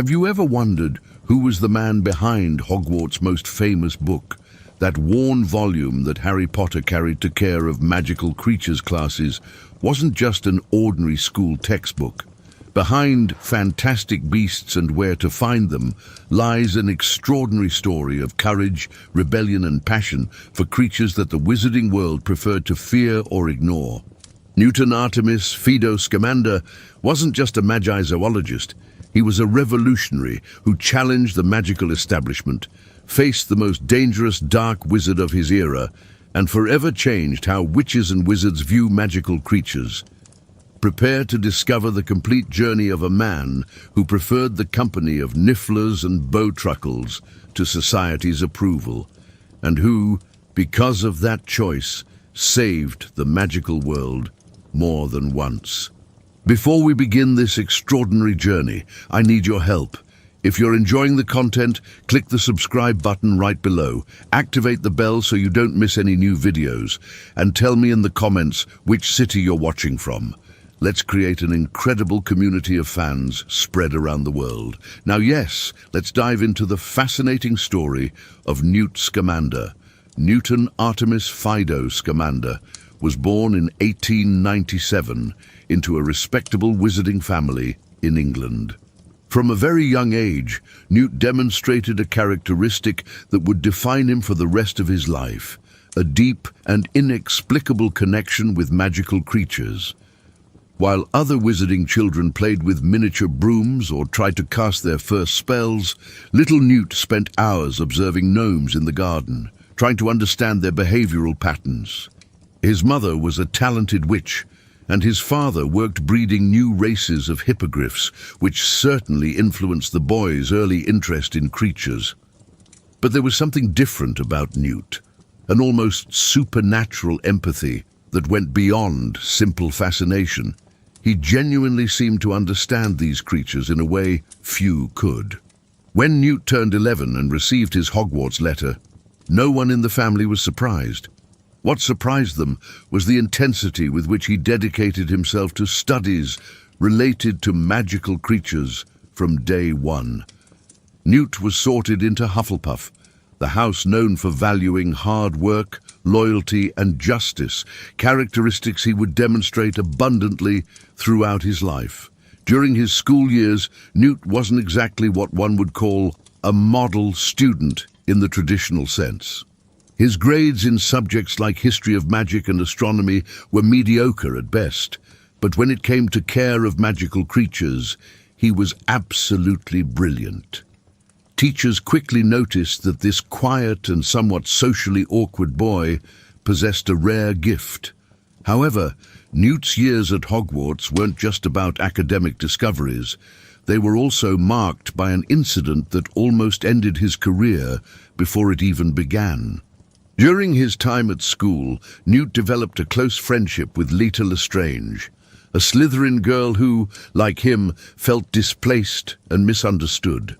Have you ever wondered who was the man behind Hogwarts' most famous book? That worn volume that Harry Potter carried to care of magical creatures classes wasn't just an ordinary school textbook. Behind Fantastic Beasts and Where to Find Them lies an extraordinary story of courage, rebellion and passion for creatures that the wizarding world preferred to fear or ignore. Newt Scamander wasn't just a magizoologist. He was a revolutionary who challenged the magical establishment, faced the most dangerous dark wizard of his era, and forever changed how witches and wizards view magical creatures. Prepare to discover the complete journey of a man who preferred the company of nifflers and bowtruckles to society's approval, and who, because of that choice, saved the magical world more than once. Before we begin this extraordinary journey, I need your help. If you're enjoying the content, click the subscribe button right below, activate the bell so you don't miss any new videos, and tell me in the comments which city you're watching from. Let's create an incredible community of fans spread around the world. Now yes, let's dive into the fascinating story of Newt Scamander. Newton Artemis Fido Scamander was born in 1897 into a respectable wizarding family in England. From a very young age, Newt demonstrated a characteristic that would define him for the rest of his life, a deep and inexplicable connection with magical creatures. While other wizarding children played with miniature brooms or tried to cast their first spells, little Newt spent hours observing gnomes in the garden, trying to understand their behavioral patterns. His mother was a talented witch, and his father worked breeding new races of hippogriffs, which certainly influenced the boy's early interest in creatures. But there was something different about Newt, an almost supernatural empathy that went beyond simple fascination. He genuinely seemed to understand these creatures in a way few could. When Newt turned 11 and received his Hogwarts letter, no one in the family was surprised. What surprised them was the intensity with which he dedicated himself to studies related to magical creatures from day one. Newt was sorted into Hufflepuff, the house known for valuing hard work, loyalty and justice, characteristics he would demonstrate abundantly throughout his life. During his school years, Newt wasn't exactly what one would call a model student in the traditional sense. His grades in subjects like history of magic and astronomy were mediocre at best, but when it came to care of magical creatures, he was absolutely brilliant. Teachers quickly noticed that this quiet and somewhat socially awkward boy possessed a rare gift. However, Newt's years at Hogwarts weren't just about academic discoveries. They were also marked by an incident that almost ended his career before it even began. During his time at school, Newt developed a close friendship with Leta Lestrange, a Slytherin girl who, like him, felt displaced and misunderstood.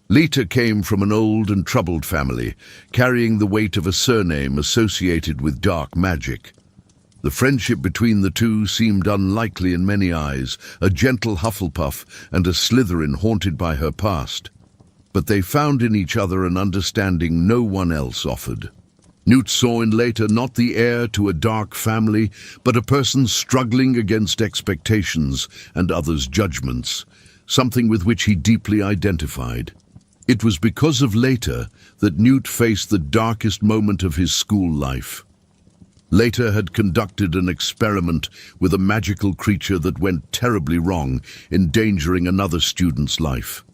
Leta came from an old and troubled family, carrying the weight of a surname associated with dark magic. The friendship between the two seemed unlikely in many eyes, a gentle Hufflepuff and a Slytherin haunted by her past. But they found in each other an understanding no one else offered. Newt saw in Leta not the heir to a dark family, but a person struggling against expectations and others' judgments, something with which he deeply identified. It was because of Leta that Newt faced the darkest moment of his school life. Leta had conducted an experiment with a magical creature that went terribly wrong, endangering another student's life.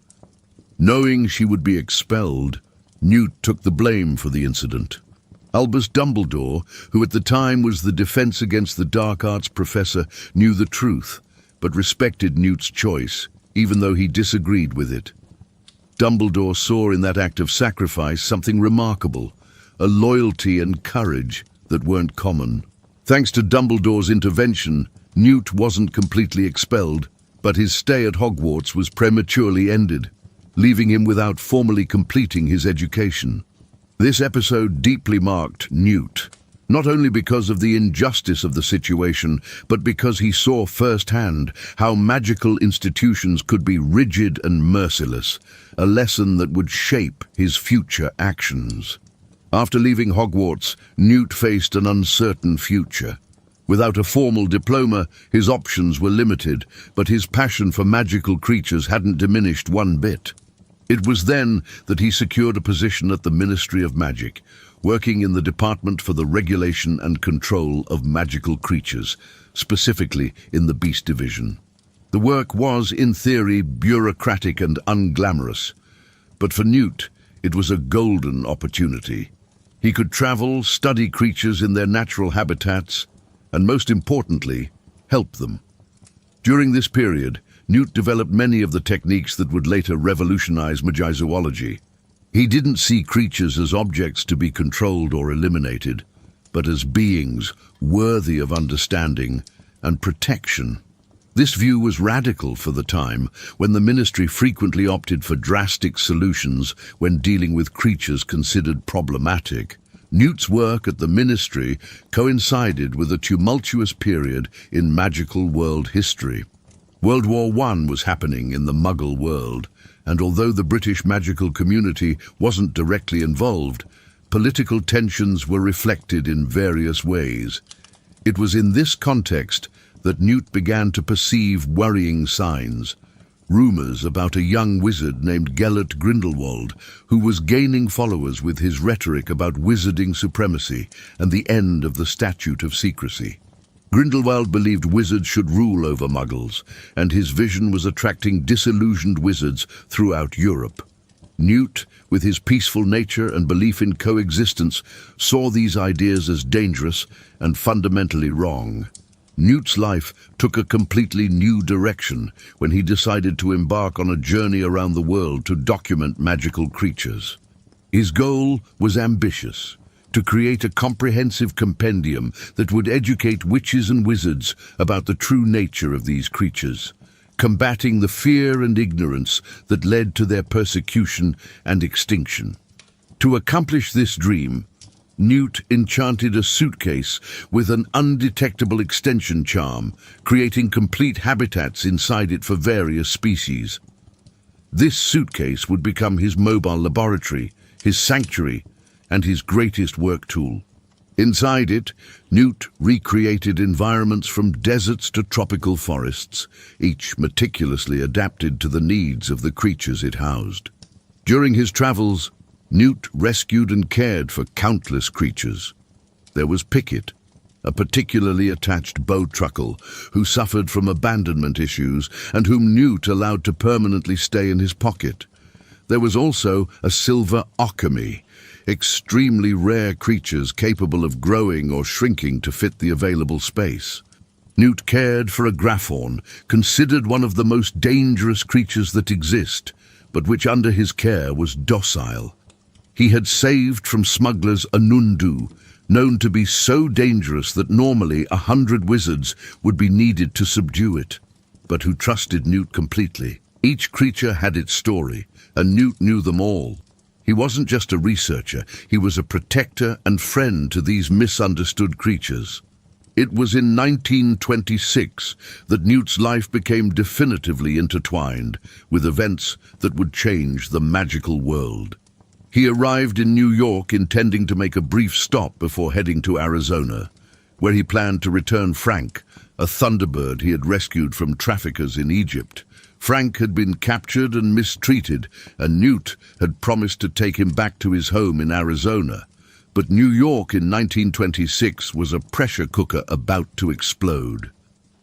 Knowing she would be expelled, Newt took the blame for the incident. Albus Dumbledore, who at the time was the Defense Against the Dark Arts professor, knew the truth, but respected Newt's choice, even though he disagreed with it. Dumbledore saw in that act of sacrifice something remarkable, a loyalty and courage that weren't common. Thanks to Dumbledore's intervention, Newt wasn't completely expelled, but his stay at Hogwarts was prematurely ended, leaving him without formally completing his education. This episode deeply marked Newt, not only because of the injustice of the situation, but because he saw firsthand how magical institutions could be rigid and merciless, a lesson that would shape his future actions. After leaving Hogwarts, Newt faced an uncertain future. Without a formal diploma, his options were limited, but his passion for magical creatures hadn't diminished one bit. It was then that he secured a position at the Ministry of Magic, working in the Department for the Regulation and Control of Magical Creatures, specifically in the Beast Division. The work was, in theory, bureaucratic and unglamorous, but for Newt, it was a golden opportunity. He could travel, study creatures in their natural habitats, and most importantly, help them. During this period, Newt developed many of the techniques that would later revolutionize magizoology. He didn't see creatures as objects to be controlled or eliminated, but as beings worthy of understanding and protection. This view was radical for the time, when the ministry frequently opted for drastic solutions when dealing with creatures considered problematic. Newt's work at the ministry coincided with a tumultuous period in magical world history. World War I was happening in the Muggle world, and although the British magical community wasn't directly involved, political tensions were reflected in various ways. It was in this context that Newt began to perceive worrying signs. Rumors about a young wizard named Gellert Grindelwald, who was gaining followers with his rhetoric about wizarding supremacy and the end of the Statute of Secrecy. Grindelwald believed wizards should rule over Muggles, and his vision was attracting disillusioned wizards throughout Europe. Newt, with his peaceful nature and belief in coexistence, saw these ideas as dangerous and fundamentally wrong. Newt's life took a completely new direction when he decided to embark on a journey around the world to document magical creatures. His goal was ambitious: to create a comprehensive compendium that would educate witches and wizards about the true nature of these creatures, combating the fear and ignorance that led to their persecution and extinction. To accomplish this dream, Newt enchanted a suitcase with an undetectable extension charm, creating complete habitats inside it for various species. This suitcase would become his mobile laboratory, his sanctuary, and his greatest work tool. Inside it, Newt recreated environments from deserts to tropical forests, each meticulously adapted to the needs of the creatures it housed. During his travels, Newt rescued and cared for countless creatures. There was Pickett, a particularly attached bowtruckle who suffered from abandonment issues and whom Newt allowed to permanently stay in his pocket. There was also a silver occamy, extremely rare creatures capable of growing or shrinking to fit the available space. Newt cared for a graphorn, considered one of the most dangerous creatures that exist, but which under his care was docile. He had saved from smugglers a nundu, known to be so dangerous that normally 100 wizards would be needed to subdue it, but who trusted Newt completely. Each creature had its story, and Newt knew them all. He wasn't just a researcher, he was a protector and friend to these misunderstood creatures. It was in 1926 that Newt's life became definitively intertwined with events that would change the magical world. He arrived in New York intending to make a brief stop before heading to Arizona, where he planned to return Frank, a thunderbird he had rescued from traffickers in Egypt. Frank had been captured and mistreated, and Newt had promised to take him back to his home in Arizona. But New York in 1926 was a pressure cooker about to explode.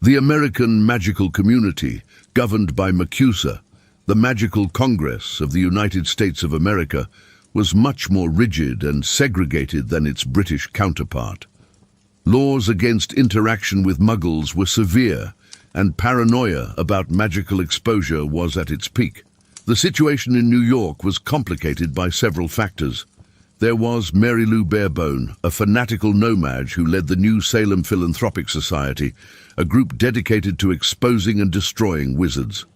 The American magical community, governed by MACUSA, the Magical Congress of the United States of America, was much more rigid and segregated than its British counterpart. Laws against interaction with Muggles were severe, and paranoia about magical exposure was at its peak. The situation in New York was complicated by several factors. There was Mary Lou Barebone, a fanatical nomad who led the New Salem Philanthropic Society, a group dedicated to exposing and destroying wizards.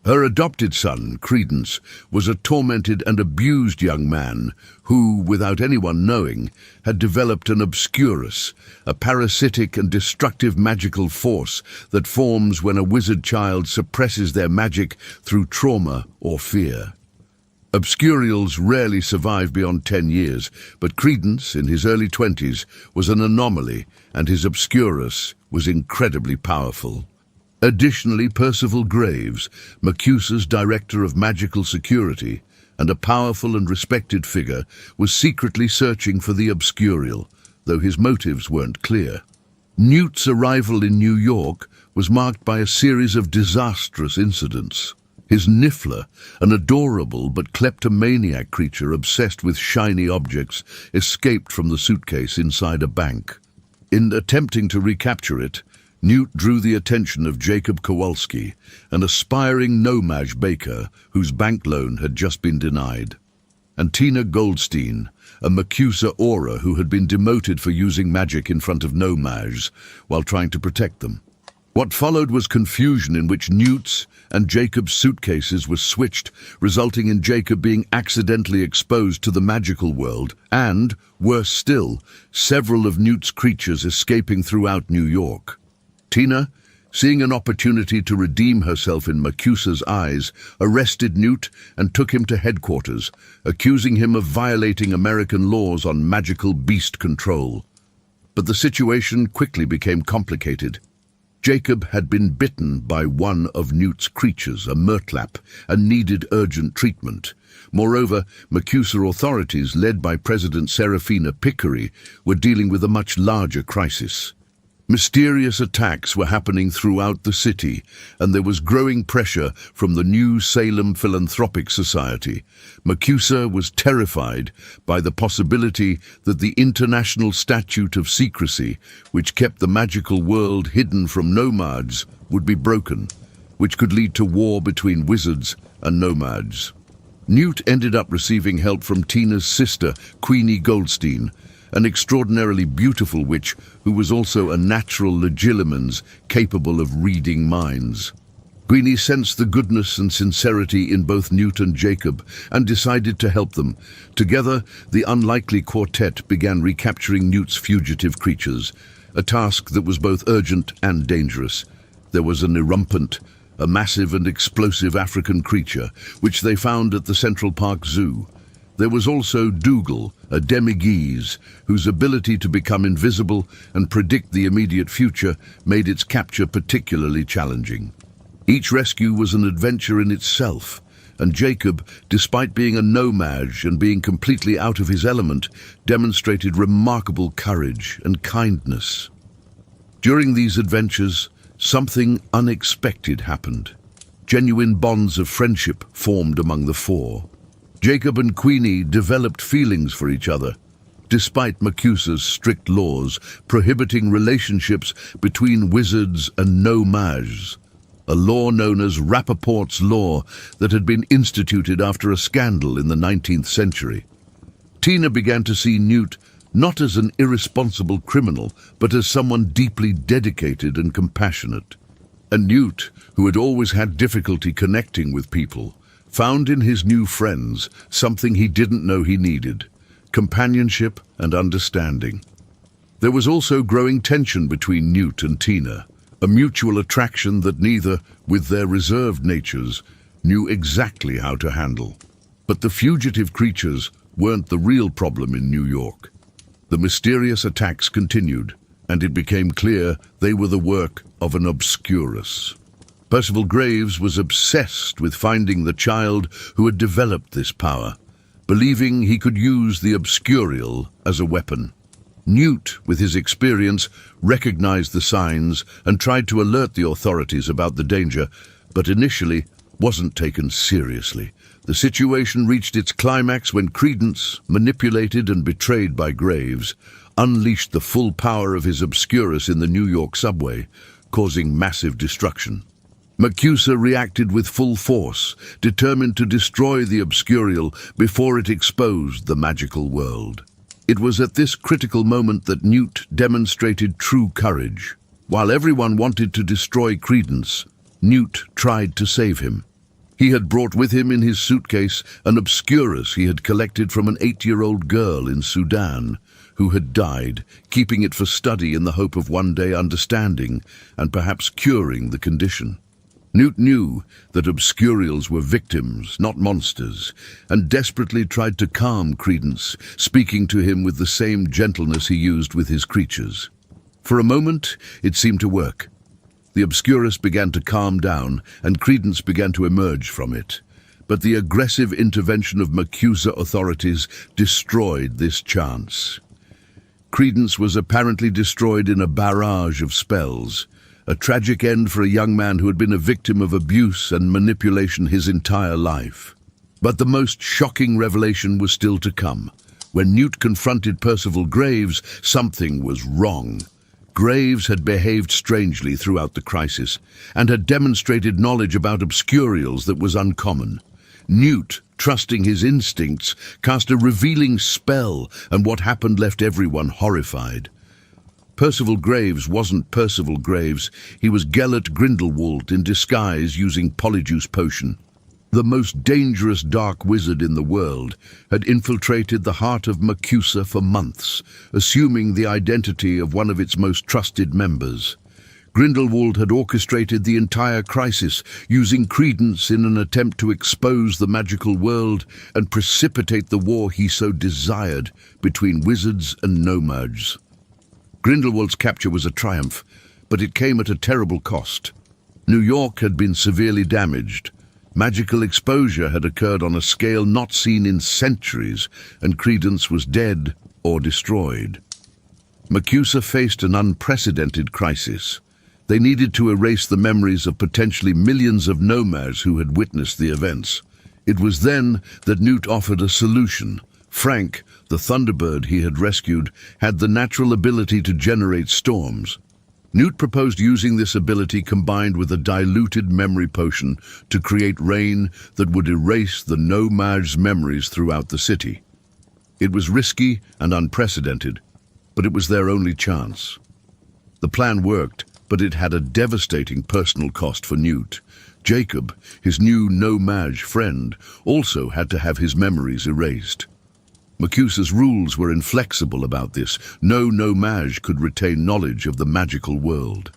Her adopted son, Credence, was a tormented and abused young man who, without anyone knowing, had developed an obscurus, a parasitic and destructive magical force that forms when a wizard child suppresses their magic through trauma or fear. Obscurials rarely survive beyond 10 years, but Credence, in his early 20s, was an anomaly, and his obscurus was incredibly powerful. Additionally, Percival Graves, MACUSA's director of magical security, and a powerful and respected figure, was secretly searching for the obscurial, though his motives weren't clear. Newt's arrival in New York was marked by a series of disastrous incidents. His Niffler, an adorable but kleptomaniac creature obsessed with shiny objects, escaped from the suitcase inside a bank. In attempting to recapture it, Newt drew the attention of Jacob Kowalski, an aspiring no-maj baker whose bank loan had just been denied, and Tina Goldstein, a MACUSA aura who had been demoted for using magic in front of no-majs while trying to protect them. What followed was confusion in which Newt's and Jacob's suitcases were switched, resulting in Jacob being accidentally exposed to the magical world and, worse still, several of Newt's creatures escaping throughout New York. Tina, seeing an opportunity to redeem herself in MACUSA's eyes, arrested Newt and took him to headquarters, accusing him of violating American laws on magical beast control. But the situation quickly became complicated. Jacob had been bitten by one of Newt's creatures, a murtlap, and needed urgent treatment. Moreover, MACUSA authorities, led by President Serafina Pickery, were dealing with a much larger crisis. Mysterious attacks were happening throughout the city, and there was growing pressure from the New Salem Philanthropic Society. MACUSA was terrified by the possibility that the International Statute of Secrecy, which kept the magical world hidden from nomads, would be broken, which could lead to war between wizards and nomads. Newt ended up receiving help from Tina's sister, Queenie Goldstein, an extraordinarily beautiful witch who was also a natural legilimens capable of reading minds. Queenie sensed the goodness and sincerity in both Newt and Jacob and decided to help them. Together, the unlikely quartet began recapturing Newt's fugitive creatures, a task that was both urgent and dangerous. There was an erumpent, a massive and explosive African creature, which they found at the Central Park Zoo. There was also Dougal, a demi-guise, whose ability to become invisible and predict the immediate future made its capture particularly challenging. Each rescue was an adventure in itself, and Jacob, despite being a no-maj and being completely out of his element, demonstrated remarkable courage and kindness. During these adventures, something unexpected happened. Genuine bonds of friendship formed among the four. Jacob and Queenie developed feelings for each other, despite MACUSA's strict laws prohibiting relationships between wizards and no-majs, a law known as Rappaport's Law that had been instituted after a scandal in the 19th century. Tina began to see Newt not as an irresponsible criminal, but as someone deeply dedicated and compassionate. And Newt, who had always had difficulty connecting with people, found in his new friends something he didn't know he needed: companionship and understanding. There was also growing tension between Newt and Tina, a mutual attraction that neither, with their reserved natures, knew exactly how to handle. But the fugitive creatures weren't the real problem in New York. The mysterious attacks continued, and it became clear they were the work of an obscurus. Percival Graves was obsessed with finding the child who had developed this power, believing he could use the obscurial as a weapon. Newt, with his experience, recognized the signs and tried to alert the authorities about the danger, but initially wasn't taken seriously. The situation reached its climax when Credence, manipulated and betrayed by Graves, unleashed the full power of his obscurus in the New York subway, causing massive destruction. MACUSA reacted with full force, determined to destroy the obscurial before it exposed the magical world. It was at this critical moment that Newt demonstrated true courage. While everyone wanted to destroy Credence, Newt tried to save him. He had brought with him in his suitcase an obscurus he had collected from an 8-year-old girl in Sudan who had died, keeping it for study in the hope of one day understanding and perhaps curing the condition. Newt knew that obscurials were victims, not monsters, and desperately tried to calm Credence, speaking to him with the same gentleness he used with his creatures. For a moment, it seemed to work. The obscurus began to calm down, and Credence began to emerge from it. But the aggressive intervention of MACUSA authorities destroyed this chance. Credence was apparently destroyed in a barrage of spells, a tragic end for a young man who had been a victim of abuse and manipulation his entire life. But the most shocking revelation was still to come. When Newt confronted Percival Graves, something was wrong. Graves had behaved strangely throughout the crisis and had demonstrated knowledge about obscurials that was uncommon. Newt, trusting his instincts, cast a revealing spell, and what happened left everyone horrified. Percival Graves wasn't Percival Graves. He was Gellert Grindelwald in disguise using Polyjuice Potion. The most dangerous dark wizard in the world had infiltrated the heart of MACUSA for months, assuming the identity of one of its most trusted members. Grindelwald had orchestrated the entire crisis, using Credence in an attempt to expose the magical world and precipitate the war he so desired between wizards and nomads. Grindelwald's capture was a triumph, but it came at a terrible cost. New York had been severely damaged. Magical exposure had occurred on a scale not seen in centuries, and Credence was dead or destroyed. MACUSA faced an unprecedented crisis. They needed to erase the memories of potentially millions of nomads who had witnessed the events. It was then that Newt offered a solution. Frank, the Thunderbird he had rescued, had the natural ability to generate storms. Newt proposed using this ability combined with a diluted memory potion to create rain that would erase the nomads' memories throughout the city. It was risky and unprecedented, but it was their only chance. The plan worked, but it had a devastating personal cost for Newt. Jacob, his new nomad friend, also had to have his memories erased. MACUSA's rules were inflexible about this. No nomad could retain knowledge of the magical world.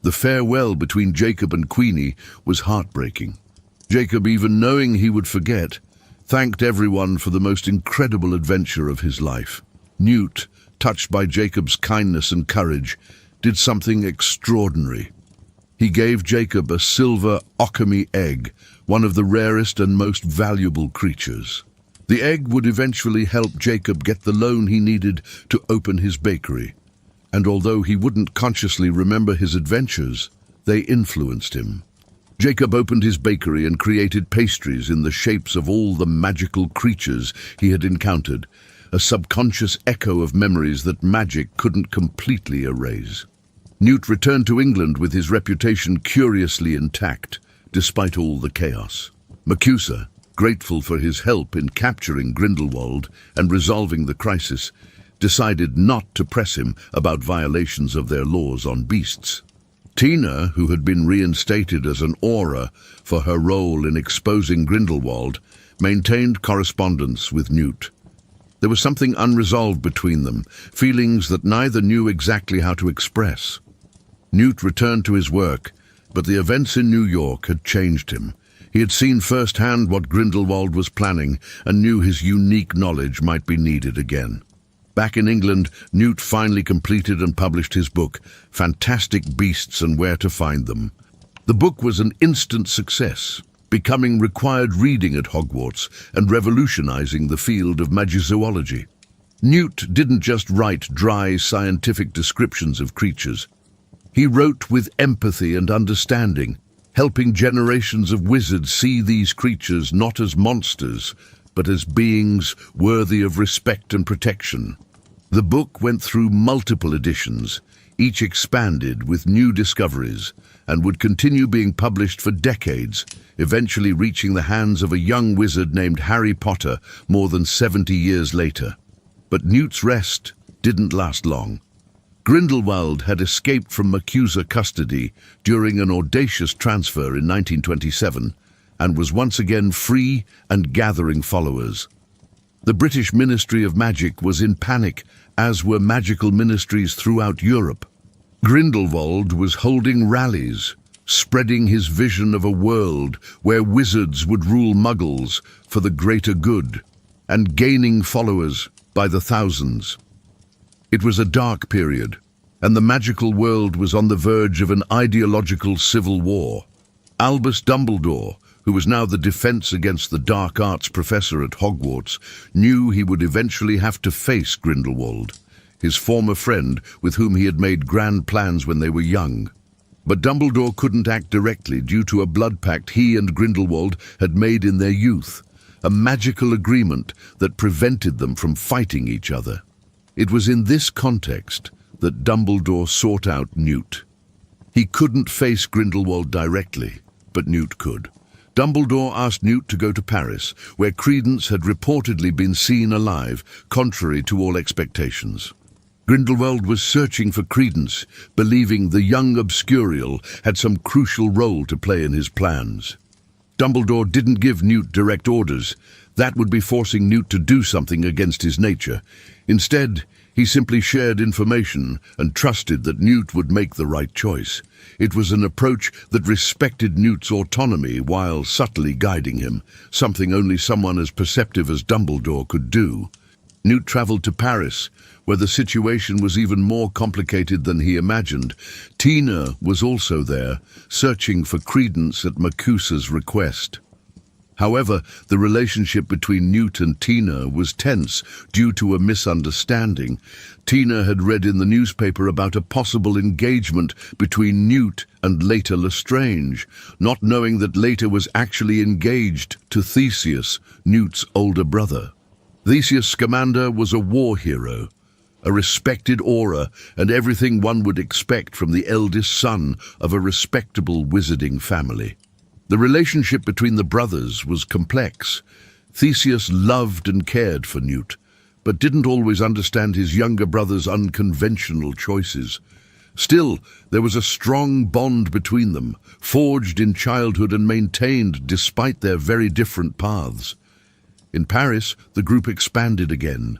The farewell between Jacob and Queenie was heartbreaking. Jacob, even knowing he would forget, thanked everyone for the most incredible adventure of his life. Newt, touched by Jacob's kindness and courage, did something extraordinary. He gave Jacob a silver Occamy egg, one of the rarest and most valuable creatures. The egg would eventually help Jacob get the loan he needed to open his bakery, and although he wouldn't consciously remember his adventures, they influenced him. Jacob opened his bakery and created pastries in the shapes of all the magical creatures he had encountered, a subconscious echo of memories that magic couldn't completely erase. Newt returned to England with his reputation curiously intact, despite all the chaos. MACUSA, grateful for his help in capturing Grindelwald and resolving the crisis, decided not to press him about violations of their laws on beasts. Tina, who had been reinstated as an aura for her role in exposing Grindelwald, maintained correspondence with Newt. There was something unresolved between them, feelings that neither knew exactly how to express. Newt returned to his work, but the events in New York had changed him. He had seen firsthand what Grindelwald was planning and knew his unique knowledge might be needed again. Back in England, Newt finally completed and published his book, Fantastic Beasts and Where to Find Them. The book was an instant success, becoming required reading at Hogwarts and revolutionizing the field of magizoology. Newt didn't just write dry scientific descriptions of creatures. He wrote with empathy and understanding, helping generations of wizards see these creatures not as monsters, but as beings worthy of respect and protection. The book went through multiple editions, each expanded with new discoveries, and would continue being published for decades, eventually reaching the hands of a young wizard named Harry Potter more than 70 years later. But Newt's rest didn't last long. Grindelwald had escaped from MACUSA custody during an audacious transfer in 1927, and was once again free and gathering followers. The British Ministry of Magic was in panic, as were magical ministries throughout Europe. Grindelwald was holding rallies, spreading his vision of a world where wizards would rule muggles for the greater good, and gaining followers by the thousands. It was a dark period, and the magical world was on the verge of an ideological civil war. Albus Dumbledore, who was now the Defense Against the Dark Arts professor at Hogwarts, knew he would eventually have to face Grindelwald, his former friend with whom he had made grand plans when they were young. But Dumbledore couldn't act directly due to a blood pact he and Grindelwald had made in their youth, a magical agreement that prevented them from fighting each other. It was in this context that Dumbledore sought out Newt. He couldn't face Grindelwald directly, but Newt could. Dumbledore asked Newt to go to Paris, where Credence had reportedly been seen alive, contrary to all expectations. Grindelwald was searching for Credence, believing the young Obscurial had some crucial role to play in his plans. Dumbledore didn't give Newt direct orders. That would be forcing Newt to do something against his nature. Instead, he simply shared information and trusted that Newt would make the right choice. It was an approach that respected Newt's autonomy while subtly guiding him, something only someone as perceptive as Dumbledore could do. Newt traveled to Paris, where the situation was even more complicated than he imagined. Tina was also there, searching for Credence at Macusa's request. However, the relationship between Newt and Tina was tense due to a misunderstanding. Tina had read in the newspaper about a possible engagement between Newt and Leta Lestrange, not knowing that Leta was actually engaged to Theseus, Newt's older brother. Theseus Scamander was a war hero, a respected aura, and everything one would expect from the eldest son of a respectable wizarding family. The relationship between the brothers was complex. Theseus loved and cared for Newt, but didn't always understand his younger brother's unconventional choices. Still, there was a strong bond between them, forged in childhood and maintained despite their very different paths. In Paris, the group expanded again.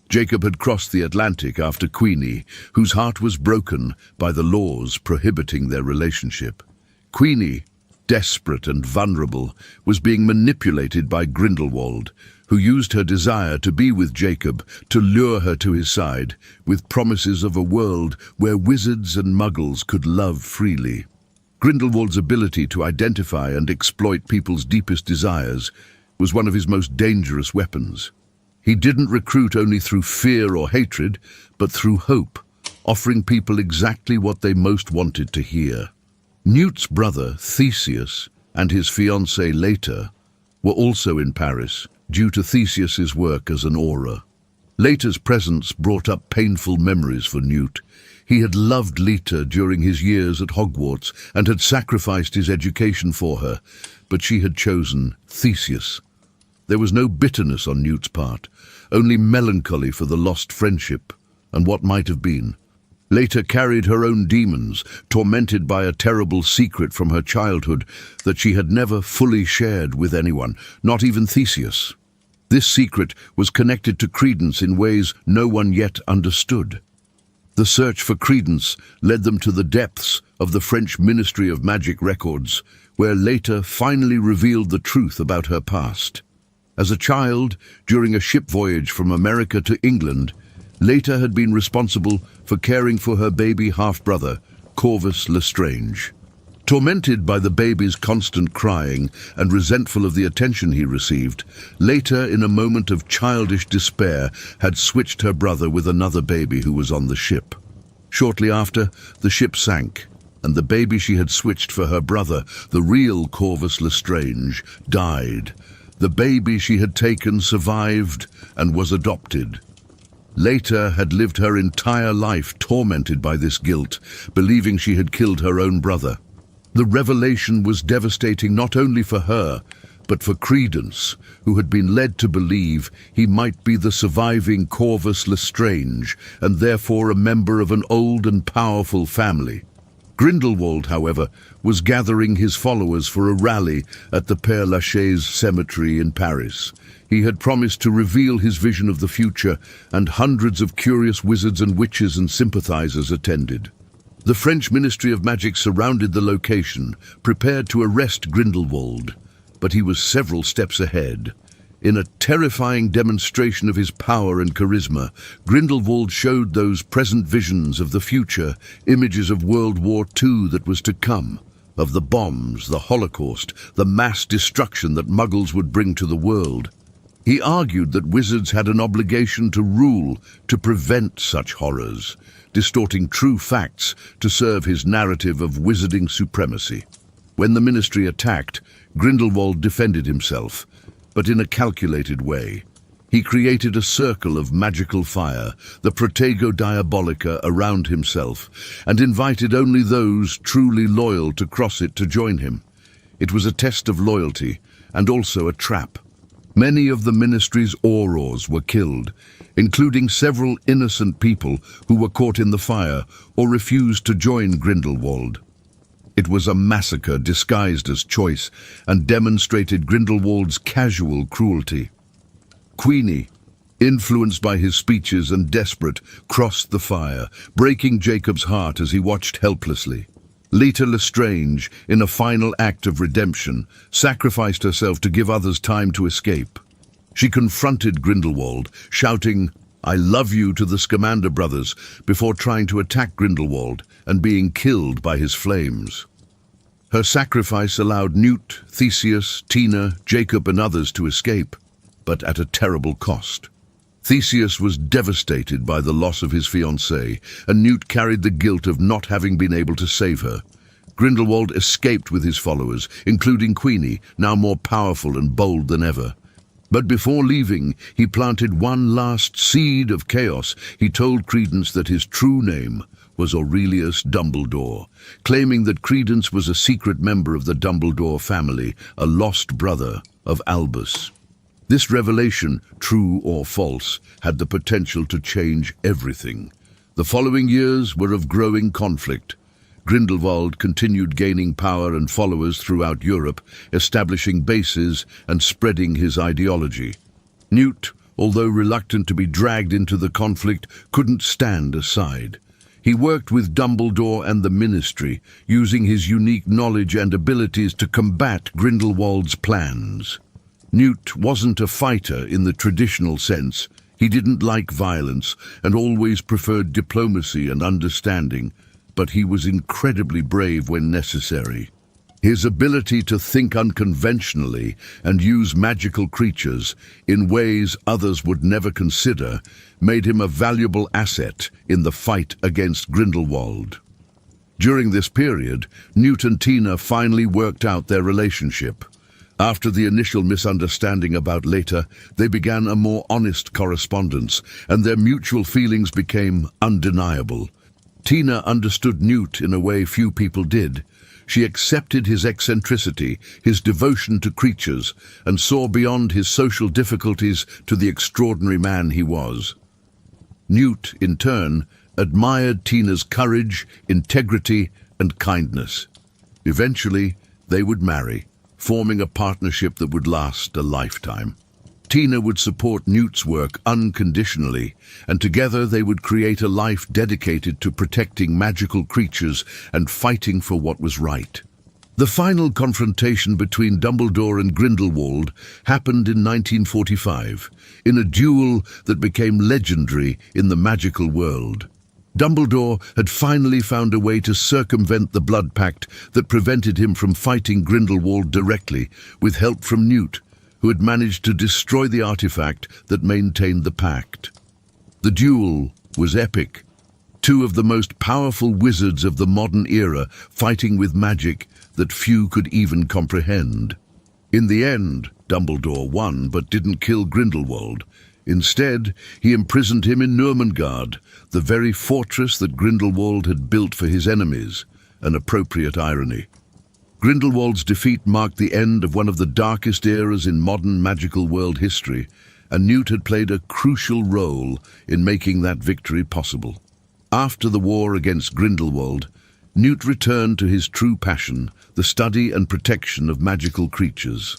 Jacob had crossed the Atlantic after Queenie, whose heart was broken by the laws prohibiting their relationship. Queenie, desperate and vulnerable, was being manipulated by Grindelwald, who used her desire to be with Jacob to lure her to his side, with promises of a world where wizards and muggles could love freely. Grindelwald's ability to identify and exploit people's deepest desires was one of his most dangerous weapons. He didn't recruit only through fear or hatred, but through hope, offering people exactly what they most wanted to hear. Newt's brother, Theseus, and his fiancée Leta were also in Paris due to Theseus's work as an aura. Leta's presence brought up painful memories for Newt. He had loved Leta during his years at Hogwarts and had sacrificed his education for her, but she had chosen Theseus. There was no bitterness on Newt's part, only melancholy for the lost friendship and what might have been. Leta carried her own demons, tormented by a terrible secret from her childhood that she had never fully shared with anyone, not even Theseus. This secret was connected to Credence in ways no one yet understood. The search for Credence led them to the depths of the French Ministry of Magic records, where Leta finally revealed the truth about her past. As a child, during a ship voyage from America to England, Leta had been responsible for caring for her baby half-brother, Corvus Lestrange. Tormented by the baby's constant crying and resentful of the attention he received, Leta, in a moment of childish despair, had switched her brother with another baby who was on the ship. Shortly after, the ship sank, and the baby she had switched for her brother, the real Corvus Lestrange, died. The baby she had taken survived and was adopted. Leta had lived her entire life tormented by this guilt, believing she had killed her own brother. The revelation was devastating not only for her, but for Credence, who had been led to believe he might be the surviving Corvus Lestrange, and therefore a member of an old and powerful family. Grindelwald, however, was gathering his followers for a rally at the Père Lachaise cemetery in Paris. He had promised to reveal his vision of the future, and hundreds of curious wizards and witches and sympathizers attended. The French Ministry of Magic surrounded the location, prepared to arrest Grindelwald, but he was several steps ahead. In a terrifying demonstration of his power and charisma, Grindelwald showed those present visions of the future, images of World War II that was to come, of the bombs, the Holocaust, the mass destruction that Muggles would bring to the world. He argued that wizards had an obligation to rule, to prevent such horrors, distorting true facts to serve his narrative of wizarding supremacy. When the ministry attacked, Grindelwald defended himself, but in a calculated way. He created a circle of magical fire, the Protego Diabolica, around himself, and invited only those truly loyal to cross it to join him. It was a test of loyalty, and also a trap. Many of the ministry's Aurors were killed, including several innocent people who were caught in the fire or refused to join Grindelwald. It was a massacre disguised as choice and demonstrated Grindelwald's casual cruelty. Queenie, influenced by his speeches and desperate, crossed the fire, breaking Jacob's heart as he watched helplessly. Leta Lestrange, in a final act of redemption, sacrificed herself to give others time to escape. She confronted Grindelwald, shouting, "I love you," to the Scamander brothers, before trying to attack Grindelwald and being killed by his flames. Her sacrifice allowed Newt, Theseus, Tina, Jacob and others to escape, but at a terrible cost. Theseus was devastated by the loss of his fiancée, and Newt carried the guilt of not having been able to save her. Grindelwald escaped with his followers, including Queenie, now more powerful and bold than ever. But before leaving, he planted one last seed of chaos. He told Credence that his true name was Aurelius Dumbledore, claiming that Credence was a secret member of the Dumbledore family, a lost brother of Albus. This revelation, true or false, had the potential to change everything. The following years were of growing conflict. Grindelwald continued gaining power and followers throughout Europe, establishing bases and spreading his ideology. Newt, although reluctant to be dragged into the conflict, couldn't stand aside. He worked with Dumbledore and the Ministry, using his unique knowledge and abilities to combat Grindelwald's plans. Newt wasn't a fighter in the traditional sense. He didn't like violence and always preferred diplomacy and understanding, but he was incredibly brave when necessary. His ability to think unconventionally and use magical creatures in ways others would never consider made him a valuable asset in the fight against Grindelwald. During this period, Newt and Tina finally worked out their relationship. After the initial misunderstanding about Leta, they began a more honest correspondence, and their mutual feelings became undeniable. Tina understood Newt in a way few people did. She accepted his eccentricity, his devotion to creatures, and saw beyond his social difficulties to the extraordinary man he was. Newt, in turn, admired Tina's courage, integrity, and kindness. Eventually, they would marry, forming a partnership that would last a lifetime. Tina would support Newt's work unconditionally, and together they would create a life dedicated to protecting magical creatures and fighting for what was right. The final confrontation between Dumbledore and Grindelwald happened in 1945, in a duel that became legendary in the magical world. Dumbledore had finally found a way to circumvent the blood pact that prevented him from fighting Grindelwald directly, with help from Newt, who had managed to destroy the artifact that maintained the pact. The duel was epic. Two of the most powerful wizards of the modern era fighting with magic that few could even comprehend. In the end, Dumbledore won but didn't kill Grindelwald. Instead, he imprisoned him in Nurmengard, the very fortress that Grindelwald had built for his enemies, an appropriate irony. Grindelwald's defeat marked the end of one of the darkest eras in modern magical world history, and Newt had played a crucial role in making that victory possible. After the war against Grindelwald, Newt returned to his true passion, the study and protection of magical creatures.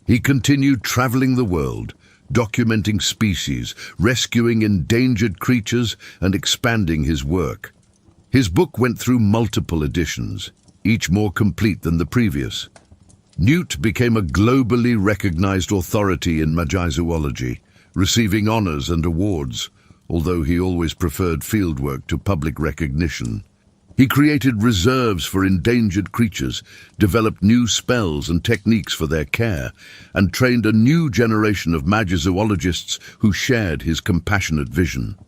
He continued traveling the world, documenting species, rescuing endangered creatures, and expanding his work. His book went through multiple editions, each more complete than the previous. Newt became a globally recognized authority in magizoology, receiving honors and awards, although he always preferred fieldwork to public recognition. He created reserves for endangered creatures, developed new spells and techniques for their care, and trained a new generation of magizoologists who shared his compassionate vision.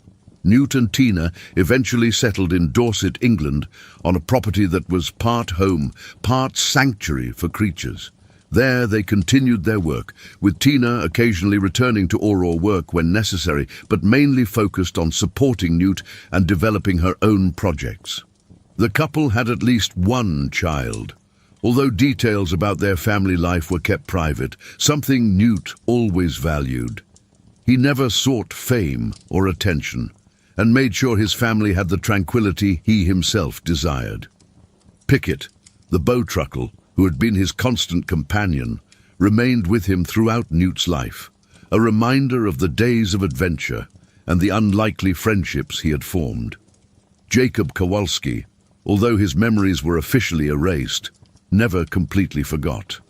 Newt and Tina eventually settled in Dorset, England, on a property that was part home, part sanctuary for creatures. There they continued their work, with Tina occasionally returning to oral work when necessary, but mainly focused on supporting Newt and developing her own projects. The couple had at least one child, although details about their family life were kept private, something Newt always valued. He never sought fame or attention, and made sure his family had the tranquility he himself desired. Pickett, the bowtruckle, who had been his constant companion, remained with him throughout Newt's life, a reminder of the days of adventure and the unlikely friendships he had formed. Jacob Kowalski, although his memories were officially erased, never completely forgot.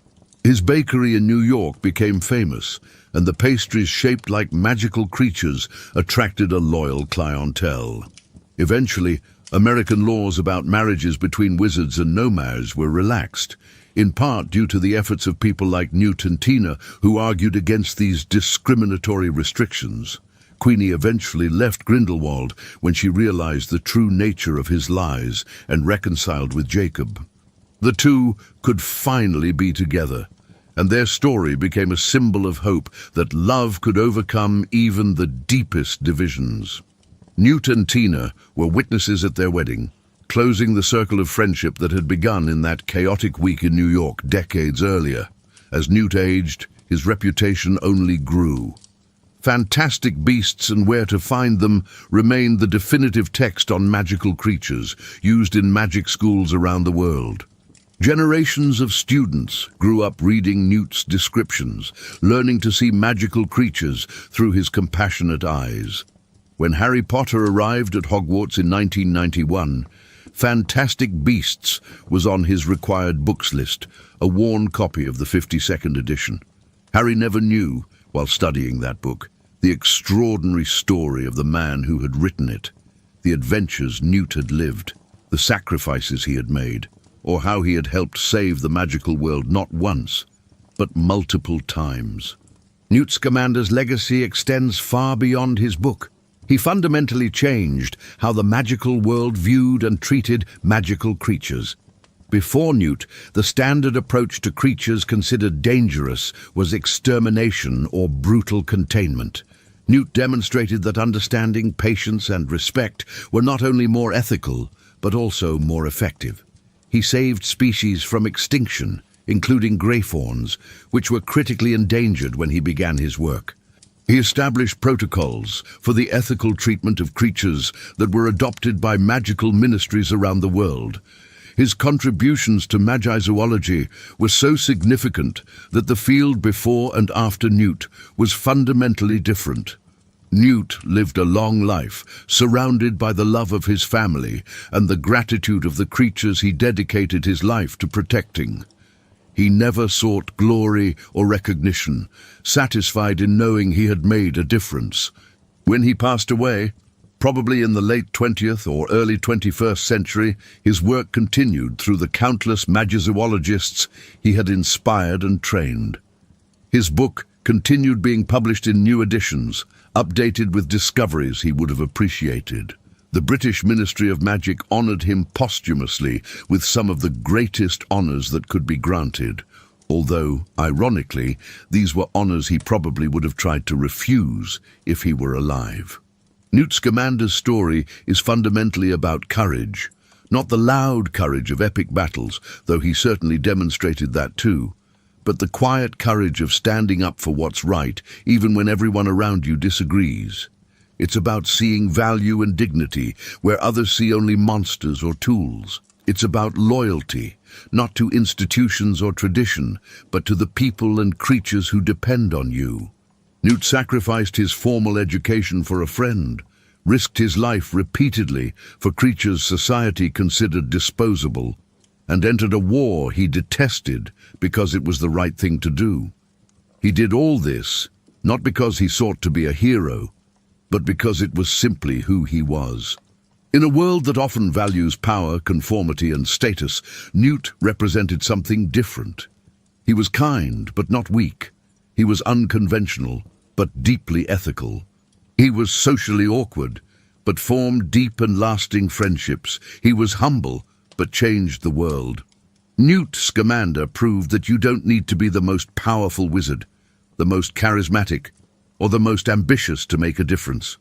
His bakery in New York became famous, and the pastries shaped like magical creatures attracted a loyal clientele. Eventually, American laws about marriages between wizards and nomads were relaxed, in part due to the efforts of people like Newt and Tina, who argued against these discriminatory restrictions. Queenie eventually left Grindelwald when she realized the true nature of his lies and reconciled with Jacob. The two could finally be together, and their story became a symbol of hope that love could overcome even the deepest divisions. Newt and Tina were witnesses at their wedding, closing the circle of friendship that had begun in that chaotic week in New York decades earlier. As Newt aged, his reputation only grew. Fantastic Beasts and Where to Find Them remained the definitive text on magical creatures used in magic schools around the world. Generations of students grew up reading Newt's descriptions, learning to see magical creatures through his compassionate eyes. When Harry Potter arrived at Hogwarts in 1991, Fantastic Beasts was on his required books list, a worn copy of the 52nd edition. Harry never knew, while studying that book, the extraordinary story of the man who had written it, the adventures Newt had lived, the sacrifices he had made, or how he had helped save the magical world not once, but multiple times. Newt Scamander's legacy extends far beyond his book. He fundamentally changed how the magical world viewed and treated magical creatures. Before Newt, the standard approach to creatures considered dangerous was extermination or brutal containment. Newt demonstrated that understanding, patience, and respect were not only more ethical, but also more effective. He saved species from extinction, including greyfawns, which were critically endangered when he began his work. He established protocols for the ethical treatment of creatures that were adopted by magical ministries around the world. His contributions to magizoology were so significant that the field before and after Newt was fundamentally different. Newt lived a long life, surrounded by the love of his family and the gratitude of the creatures he dedicated his life to protecting. He never sought glory or recognition, satisfied in knowing he had made a difference. When he passed away, probably in the late 20th or early 21st century, his work continued through the countless magizoologists he had inspired and trained. His book continued being published in new editions, updated with discoveries he would have appreciated. The British Ministry of Magic honoured him posthumously with some of the greatest honours that could be granted, although, ironically, these were honours he probably would have tried to refuse if he were alive. Newt Scamander's story is fundamentally about courage, not the loud courage of epic battles, though he certainly demonstrated that too, but the quiet courage of standing up for what's right, even when everyone around you disagrees. It's about seeing value and dignity where others see only monsters or tools. It's about loyalty, not to institutions or tradition, but to the people and creatures who depend on you. Newt sacrificed his formal education for a friend, risked his life repeatedly for creatures society considered disposable, and entered a war he detested because it was the right thing to do. He did all this, not because he sought to be a hero, but because it was simply who he was. In a world that often values power, conformity, and status, Newt represented something different. He was kind, but not weak. He was unconventional, but deeply ethical. He was socially awkward, but formed deep and lasting friendships. He was humble, but changed the world. Newt Scamander proved that you don't need to be the most powerful wizard, the most charismatic, or the most ambitious to make a difference.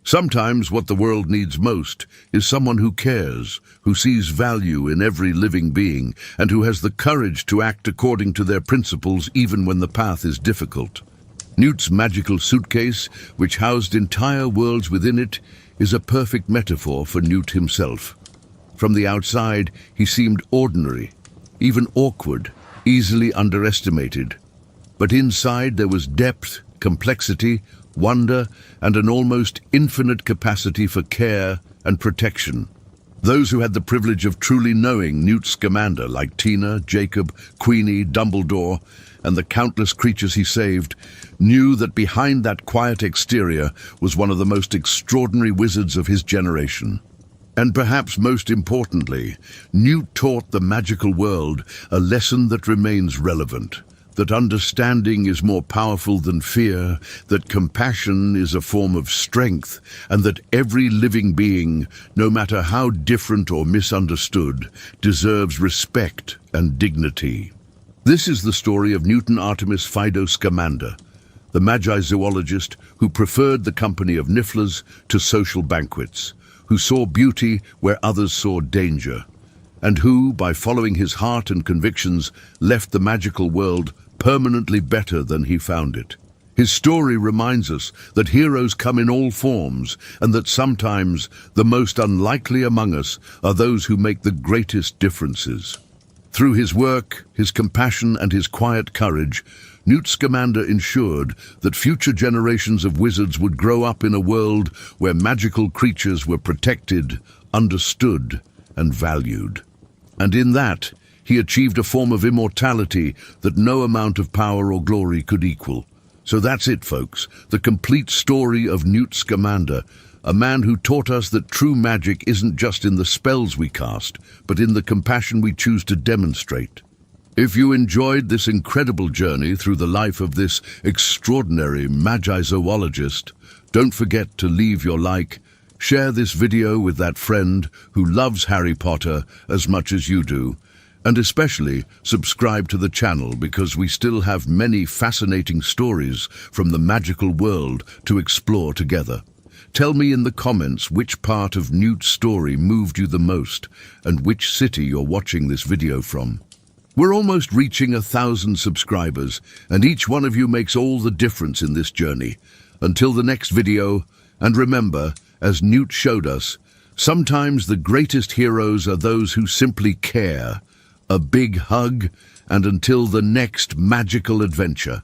Sometimes what the world needs most is someone who cares, who sees value in every living being, and who has the courage to act according to their principles even when the path is difficult. Newt's magical suitcase, which housed entire worlds within it, is a perfect metaphor for Newt himself. From the outside, he seemed ordinary, even awkward, easily underestimated. But inside there was depth, complexity, wonder, and an almost infinite capacity for care and protection. Those who had the privilege of truly knowing Newt Scamander, like Tina, Jacob, Queenie, Dumbledore, and the countless creatures he saved, knew that behind that quiet exterior was one of the most extraordinary wizards of his generation. And perhaps most importantly, Newt taught the magical world a lesson that remains relevant. That understanding is more powerful than fear, that compassion is a form of strength, and that every living being, no matter how different or misunderstood, deserves respect and dignity. This is the story of Newton Artemis Fido Scamander, the magizoologist who preferred the company of nifflers to social banquets, who saw beauty where others saw danger, and who, by following his heart and convictions, left the magical world permanently better than he found it. His story reminds us that heroes come in all forms, and that sometimes the most unlikely among us are those who make the greatest differences. Through his work, his compassion, and his quiet courage, Newt Scamander ensured that future generations of wizards would grow up in a world where magical creatures were protected, understood, and valued. And in that, he achieved a form of immortality that no amount of power or glory could equal. So that's it, folks, the complete story of Newt Scamander, a man who taught us that true magic isn't just in the spells we cast, but in the compassion we choose to demonstrate. If you enjoyed this incredible journey through the life of this extraordinary magizoologist, don't forget to leave your like, share this video with that friend who loves Harry Potter as much as you do, and especially subscribe to the channel because we still have many fascinating stories from the magical world to explore together. Tell me in the comments which part of Newt's story moved you the most and which city you're watching this video from. We're almost reaching 1,000 subscribers, and each one of you makes all the difference in this journey. Until the next video, and remember, as Newt showed us, sometimes the greatest heroes are those who simply care. A big hug, and until the next magical adventure.